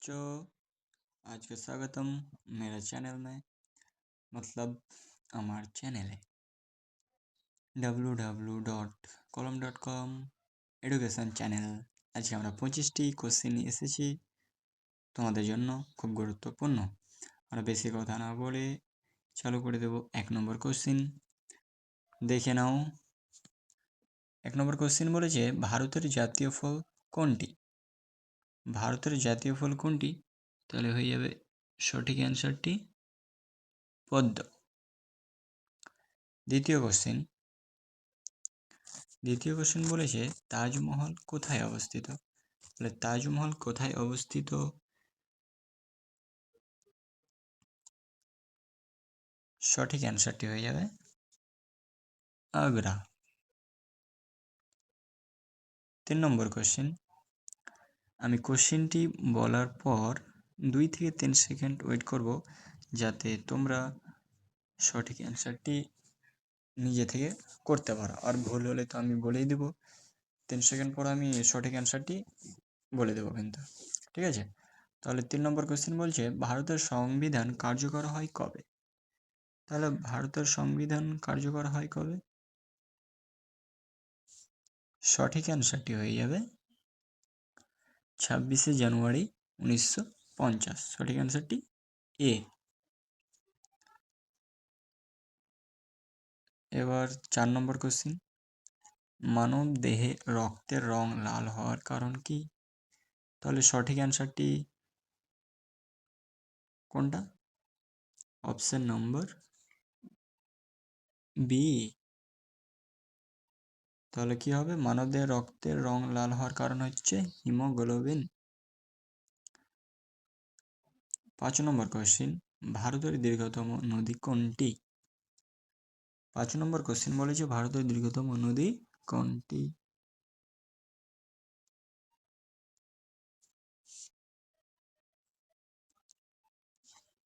बच्चों, आज का स्वागतम मेरा चैनल में। मतलब हमार चैनल है www.column.com এডুকেশন চ্যানেল। আজকে আমরা 25টি কোশ্চেন নিয়ে এসেছি তোমাদের জন্য, খুব গুরুত্বপূর্ণ। আমরা বেশি কথা না বলে চালু করে দেব 1 নম্বর কোশ্চেন। দেখে নাও। 1 নম্বর কোশ্চেন বলেছে, ভারতের জাতীয় ফল কোনটি? ভারতের জাতীয় ফল কোনটি? তাহলে হয়ে যাবে সঠিক অ্যান্সারটি পদ্ম। দ্বিতীয় কোশ্চেন বলেছে, তাজমহল কোথায় অবস্থিত? তাহলে তাজমহল কোথায় অবস্থিত? সঠিক অ্যান্সারটি হয়ে যাবে আগ্রা। 3 নম্বর কোশ্চেন, আমি কোশ্চেনটি বলার পর 2 থেকে 3 সেকেন্ড ওয়েট করব, যাতে তোমরা সঠিক অ্যান্সারটি নিজে থেকে করতে পারো। আর ভুল হলে তো আমি বলেই দেব, 3 সেকেন্ড পর আমি সঠিক অ্যান্সারটি বলে দেবো কিন্তু, ঠিক আছে? তাহলে 3 নম্বর কোশ্চেন বলছে, ভারতের সংবিধান কার্যকর হয় কবে? তাহলে ভারতের সংবিধান কার্যকর হয় কবে? সঠিক অ্যান্সারটি হয়ে যাবে 26শে জানুয়ারি 1950। সঠিক অ্যান্সারটি এ। এবার 4 নম্বর কোশ্চেন, মানব দেহে রক্তের রং লাল হওয়ার কারণ কি? তাহলে সঠিক অ্যান্সারটি কোনটা? Option number B. তাহলে কি হবে? মানবদেহের রক্তের রং লাল হওয়ার কারণ হচ্ছে হিমোগ্লোবিন। 5 নম্বর কোশ্চেন, ভারতের দীর্ঘতম নদী কোনটি? 5 নম্বর কোশ্চেন বলেছে, ভারতের দীর্ঘতম নদী কোনটি?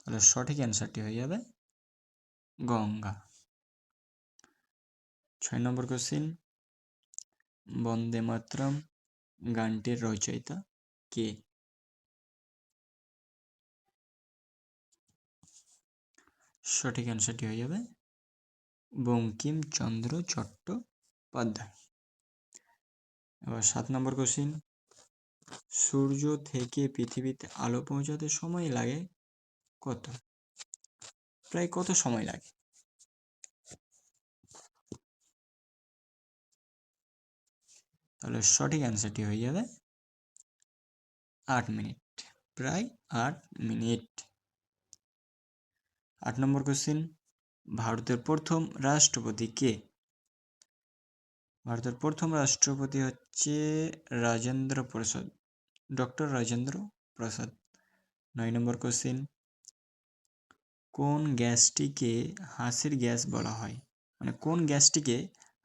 তাহলে সঠিক অ্যান্সারটি হয়ে যাবে গঙ্গা। 6 নম্বর কোশ্চেন, বন্দে মাতরম গানটির রচয়িতা কে? সঠিক অ্যান্সারটি হয়ে যাবে বঙ্কিমচন্দ্র চট্টোপাধ্যায়। এবার 7 নম্বর কোশ্চেন, সূর্য থেকে পৃথিবীতে আলো পৌঁছাতে সময় লাগে কত? প্রায় কত সময় লাগে? তাহলে সঠিক অ্যান্সারটি হয়ে যাবে 8 মিনিট। প্রায় 8 মিনিট। 8 নম্বর কোশ্চেন, ভারতের প্রথম রাষ্ট্রপতি কে? ভারতের প্রথম রাষ্ট্রপতি হচ্ছে রাজেন্দ্র প্রসাদ, ডক্টর রাজেন্দ্র প্রসাদ। 9 নম্বর কোশ্চেন, কোন গ্যাসটিকে হাসির গ্যাস বলা হয়? মানে কোন গ্যাসটিকে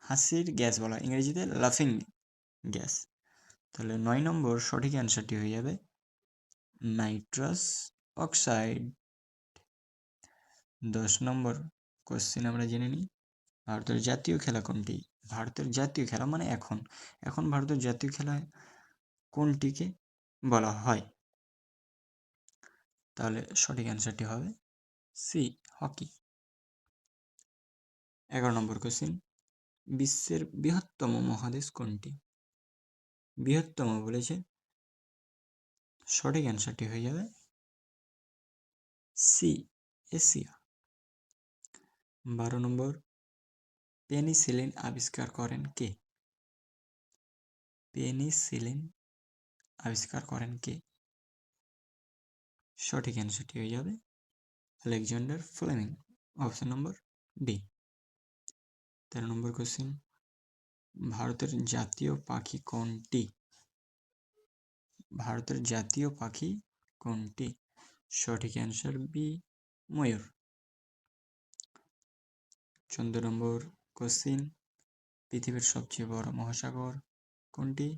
হাসির গ্যাস বলা হয়? ইংরেজিতে লাফিং গ্যাস। তাহলে 9 নম্বর সঠিক অ্যান্সারটি হয়ে যাবে নাইট্রাস অক্সাইড। 10 নম্বর কোশ্চেন আমরা জেনে নিই, ভারতের জাতীয় খেলা কোনটি? ভারতের জাতীয় খেলা মানে এখন ভারতের জাতীয় খেলা কোনটিকে বলা হয়? তাহলে সঠিক অ্যান্সারটি হবে সি, হকি। 11 নম্বর কোশ্চেন, বিশ্বের বৃহত্তম মহাদেশ কোনটি? বৃহত্তম বলেছে, সঠিক অ্যান্সারটি হয়ে যাবে সি, এশিয়া। 12 নম্বর, পেনিসিলিন আবিষ্কার করেন কে? পেনিসিলিন আবিষ্কার করেন কে? সঠিক অ্যান্সারটি হয়ে যাবে Alexander Fleming. Option number D. 13 number question, ভারতের জাতীয় পাখি কোনটি? ভারতের জাতীয় পাখি কোনটি? সঠিক অ্যান্সার বি, ময়ূর। 14 নম্বর কোশ্চেন, পৃথিবীর সবচেয়ে বড় মহাসাগর কোনটি?